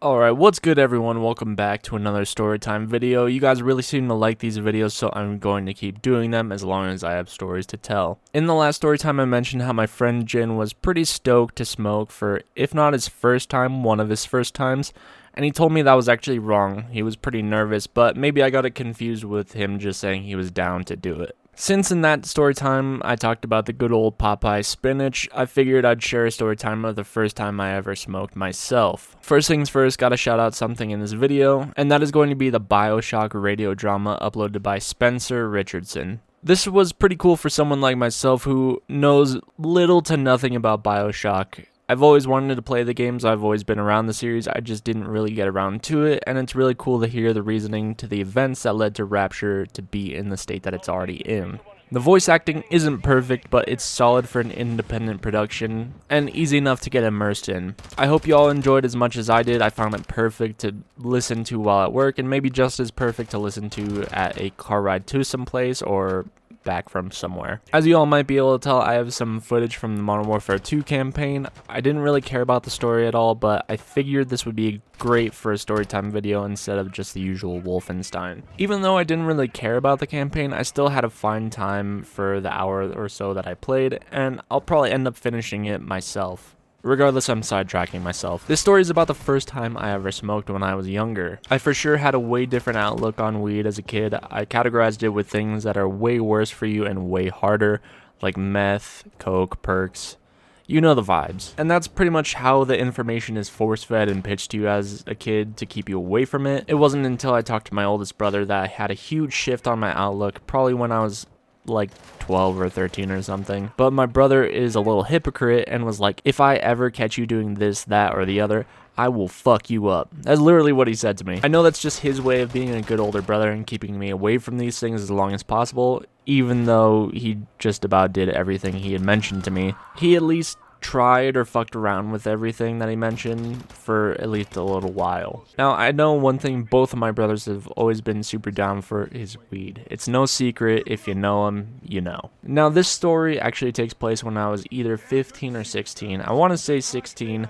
Alright, what's good everyone? Welcome back to another storytime video. You guys really seem to like these videos, so I'm going to keep doing them as long as I have stories to tell. In the last storytime I mentioned how my friend Jin was pretty stoked to smoke for, if not his first time, one of his first times, and he told me that was actually wrong. He was pretty nervous, but maybe I got it confused with him just saying he was down to do it. Since in that story time I talked about the good old Popeye spinach, I figured I'd share a story time of the first time I ever smoked myself. First things first, gotta shout out something in this video, and that is going to be the Bioshock radio drama uploaded by Spencer Richardson. This was pretty cool for someone like myself who knows little to nothing about Bioshock. I've always wanted to play the games, I've always been around the series, I just didn't really get around to it, and it's really cool to hear the reasoning to the events that led to Rapture to be in the state that it's already in. The voice acting isn't perfect, but it's solid for an independent production, and easy enough to get immersed in. I hope you all enjoyed as much as I did. I found it perfect to listen to while at work, and maybe just as perfect to listen to at a car ride to someplace or back from somewhere. As you all might be able to tell, I have some footage from the Modern Warfare 2 campaign. I didn't really care about the story at all, but I figured this would be great for a storytime video instead of just the usual Wolfenstein. Even though I didn't really care about the campaign, I still had a fine time for the hour or so that I played, and I'll probably end up finishing it myself. Regardless, I'm sidetracking myself. This story is about the first time I ever smoked when I was younger. I for sure had a way different outlook on weed as a kid. I categorized it with things that are way worse for you and way harder, like meth, coke, perks. You know the vibes. And that's pretty much how the information is force-fed and pitched to you as a kid to keep you away from it. It wasn't until I talked to my oldest brother that I had a huge shift on my outlook, probably when I was like 12 or 13 or something. But my brother is a little hypocrite and was like, if I ever catch you doing this, that, or the other, I will fuck you up. That's literally what he said to me. I know that's just his way of being a good older brother and keeping me away from these things as long as possible, even though he just about did everything he had mentioned to me. He at least tried or fucked around with everything that he mentioned for at least a little while. Now, I know one thing both of my brothers have always been super down for is weed. It's no secret, if you know them, you know. Now, this story actually takes place when I was either 15 or 16. I want to say 16.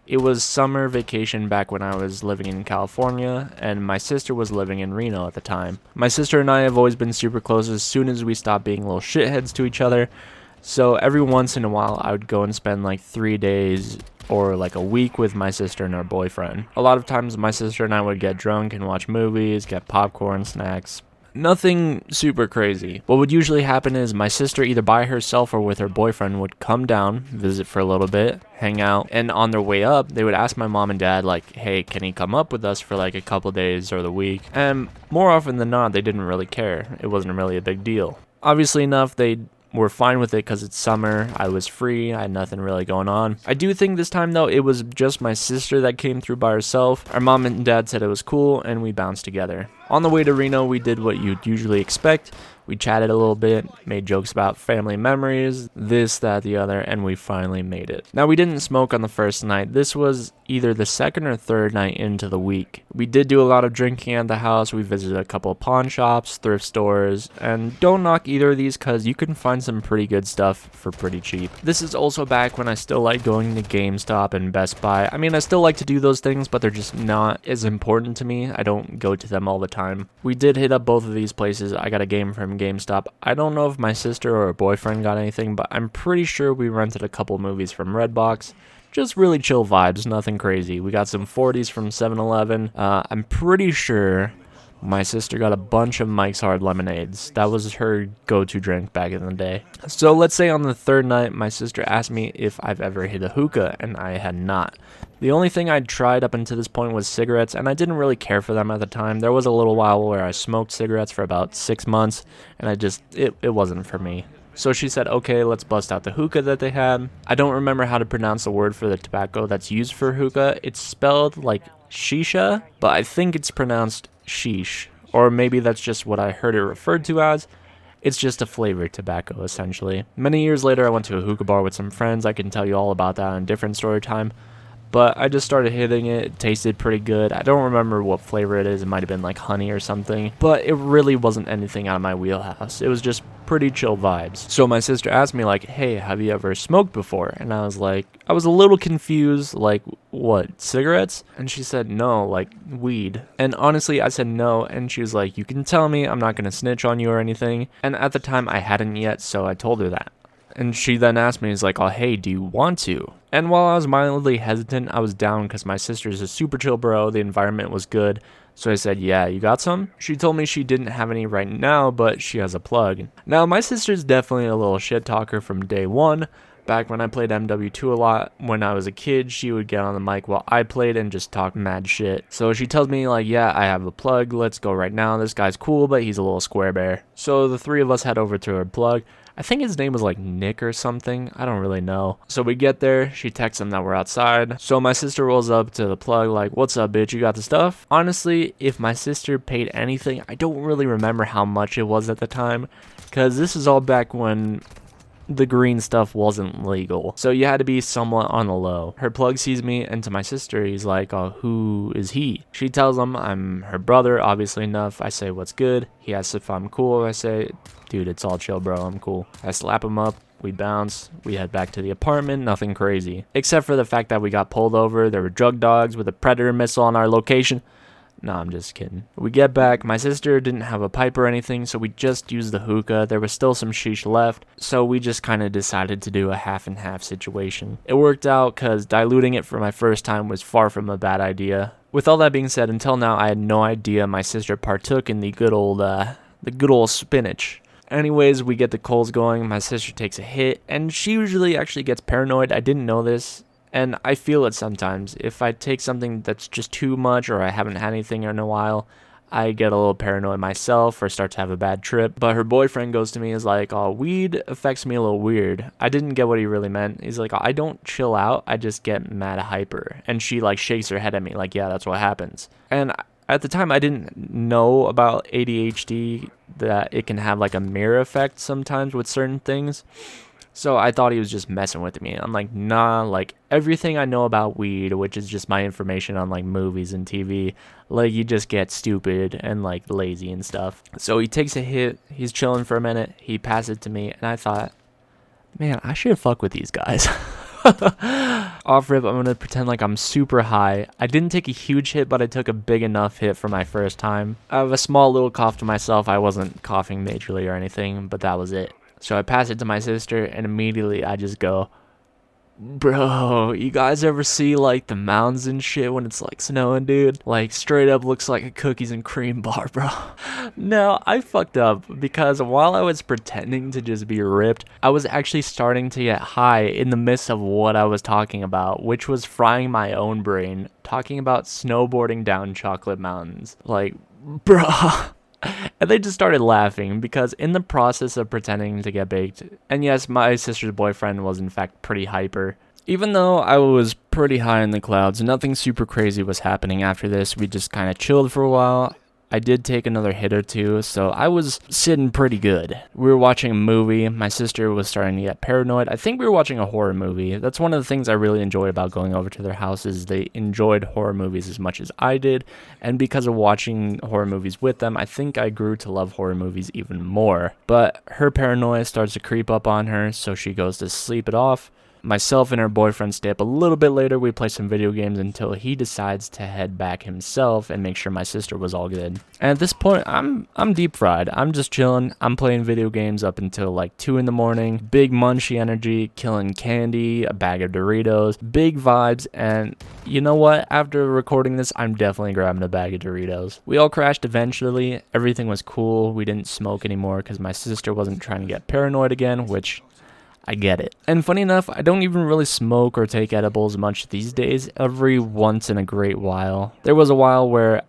It was summer vacation back when I was living in California, and my sister was living in Reno at the time. My sister and I have always been super close as soon as we stopped being little shitheads to each other. So every once in a while, I would go and spend like 3 days or like a week with my sister and her boyfriend. A lot of times my sister and I would get drunk and watch movies, get popcorn, snacks. Nothing super crazy. What would usually happen is my sister either by herself or with her boyfriend would come down, visit for a little bit, hang out, and on their way up, they would ask my mom and dad like, hey, can he come up with us for like a couple days or the week? And more often than not, they didn't really care. It wasn't really a big deal. Obviously enough, they were fine with it because it's summer, I was free, I had nothing really going on. I do think this time though, it was just my sister that came through by herself. Our mom and dad said it was cool and we bounced together. On the way to Reno, we did what you'd usually expect. We chatted a little bit, made jokes about family memories, this, that, the other, and we finally made it. Now, we didn't smoke on the first night. This was either the second or third night into the week. We did do a lot of drinking at the house. We visited a couple of pawn shops, thrift stores, and don't knock either of these because you can find some pretty good stuff for pretty cheap. This is also back when I still like going to GameStop and Best Buy. I mean, I still like to do those things, but they're just not as important to me. I don't go to them all the time. We did hit up both of these places. I got a game from GameStop. I don't know if my sister or her boyfriend got anything, but I'm pretty sure we rented a couple movies from Redbox. Just really chill vibes, nothing crazy. We got some 40s from 7-Eleven. I'm pretty sure my sister got a bunch of Mike's Hard Lemonades. That was her go-to drink back in the day. So let's say on the third night, my sister asked me if I've ever hit a hookah, and I had not. The only thing I'd tried up until this point was cigarettes, and I didn't really care for them at the time. There was a little while where I smoked cigarettes for about 6 months, and it wasn't for me. So she said, okay, let's bust out the hookah that they had. I don't remember how to pronounce the word for the tobacco that's used for hookah. It's spelled like shisha, but I think it's pronounced sheesh. Or maybe that's just what I heard it referred to as. It's just a flavored tobacco, essentially. Many years later, I went to a hookah bar with some friends. I can tell you all about that in a different story time. But I just started hitting it. It tasted pretty good. I don't remember what flavor it is. It might have been like honey or something. But it really wasn't anything out of my wheelhouse. It was just pretty chill vibes. So my sister asked me like, hey, have you ever smoked before? And I was like, I was a little confused, like, what, cigarettes? And she said, no, like weed. And honestly, I said no. And she was like, you can tell me, I'm not gonna snitch on you or anything. And at the time I hadn't yet, so I told her that. And she then asked me, like, oh, hey, do you want to? And while I was mildly hesitant, I was down because my sister's a super chill bro. The environment was good. So I said, yeah, you got some? She told me she didn't have any right now, but she has a plug. Now, my sister's definitely a little shit talker from day one. Back when I played MW2 a lot, when I was a kid, she would get on the mic while I played and just talk mad shit. So she tells me like, yeah, I have a plug, let's go right now. This guy's cool, but he's a little square bear. So the three of us head over to her plug. I think his name was like Nick or something. I don't really know. So we get there. She texts him that we're outside. So my sister rolls up to the plug like, what's up, bitch? You got the stuff? Honestly, if my sister paid anything, I don't really remember how much it was at the time. Because this is all back when the green stuff wasn't legal. So you had to be somewhat on the low. Her plug sees me, and to my sister, he's like, oh, who is he? She tells him I'm her brother, obviously enough. I say, what's good? He asks if I'm cool. I say, dude, it's all chill, bro. I'm cool. I slap him up. We bounce. We head back to the apartment. Nothing crazy. Except for the fact that we got pulled over. There were drug dogs with a predator missile on our location. No, I'm just kidding. We get back. My sister didn't have a pipe or anything, so we just used the hookah. There was still some sheesh left, so we just kind of decided to do a half and half situation. It worked out because diluting it for my first time was far from a bad idea. With all that being said, until now, I had no idea my sister partook in the good old spinach. Anyways, we get the coals going. My sister takes a hit, and she usually actually gets paranoid. I didn't know this. And I feel it sometimes. If I take something that's just too much or I haven't had anything in a while, I get a little paranoid myself or start to have a bad trip. But her boyfriend goes to me is like, oh, weed affects me a little weird. I didn't get what he really meant. He's like, I don't chill out. I just get mad hyper. And she like shakes her head at me like, yeah, that's what happens. And at the time, I didn't know about ADHD, that it can have like a mirror effect sometimes with certain things. So I thought he was just messing with me. I'm like, nah, like everything I know about weed, which is just my information on like movies and TV, like you just get stupid and like lazy and stuff. So he takes a hit, he's chilling for a minute, he passes it to me, and I thought, man, I should fuck with these guys. Off rip, I'm gonna pretend like I'm super high. I didn't take a huge hit, but I took a big enough hit for my first time. I have a small little cough to myself. I wasn't coughing majorly or anything, but that was it. So I pass it to my sister, and immediately I just go, bro, you guys ever see like the mountains and shit when it's like snowing, dude? Like straight up looks like a cookies and cream bar, bro. No, I fucked up because while I was pretending to just be ripped, I was actually starting to get high in the midst of what I was talking about, which was frying my own brain, talking about snowboarding down chocolate mountains. Like, bro. And they just started laughing because in the process of pretending to get baked, and yes, my sister's boyfriend was in fact pretty hyper. Even though I was pretty high in the clouds, nothing super crazy was happening after this. We just kind of chilled for a while. I did take another hit or two, so I was sitting pretty good. We were watching a movie. My sister was starting to get paranoid. I think we were watching a horror movie. That's one of the things I really enjoyed about going over to their house is they enjoyed horror movies as much as I did. And because of watching horror movies with them, I think I grew to love horror movies even more. But her paranoia starts to creep up on her, so she goes to sleep it off. Myself and her boyfriend stay up a little bit later. We play some video games until he decides to head back himself and make sure my sister was all good. And at this point, I'm deep fried. I'm just chilling. I'm playing video games up until like 2 in the morning. Big munchy energy, killing candy, a bag of Doritos, big vibes. And you know what? After recording this, I'm definitely grabbing a bag of Doritos. We all crashed eventually. Everything was cool. We didn't smoke anymore because my sister wasn't trying to get paranoid again, which I get it. And funny enough, I don't even really smoke or take edibles much these days, every once in a great while. There was a while where,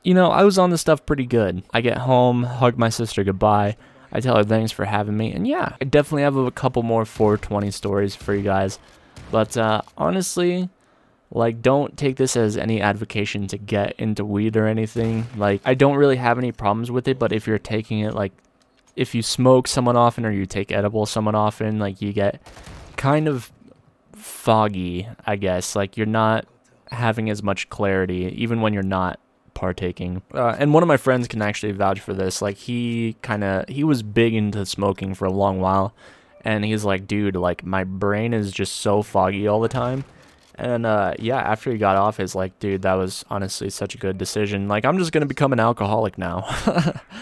I was on this stuff pretty good. I get home, hug my sister goodbye, I tell her thanks for having me, and yeah, I definitely have a couple more 420 stories for you guys. But honestly, like, don't take this as any advocation to get into weed or anything. Like, I don't really have any problems with it, but if you're taking it, like, if you smoke somewhat often or you take edibles somewhat often, like, you get kind of foggy, I guess. Like, you're not having as much clarity, even when you're not partaking. And one of my friends can actually vouch for this. Like, he was big into smoking for a long while, and he's like, dude, like, my brain is just so foggy all the time. And yeah, after he got off, he's like, dude, that was honestly such a good decision. Like, I'm just gonna become an alcoholic now.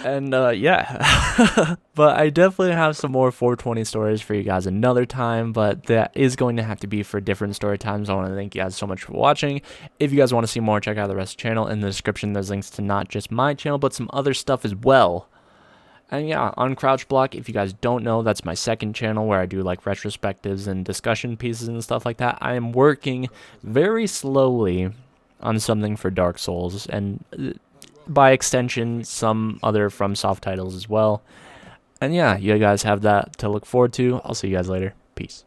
And yeah. But I definitely have some more 420 stories for you guys another time, but that is going to have to be for different story times. I want to thank you guys so much for watching. If you guys want to see more, check out the rest of the channel. In the description, there's links to not just my channel, but some other stuff as well. And yeah, on Crouch Block, if you guys don't know, that's my second channel where I do like retrospectives and discussion pieces and stuff like that. I am working very slowly on something for Dark Souls, and by extension, some other FromSoft titles as well. And yeah, you guys have that to look forward to. I'll see you guys later. Peace.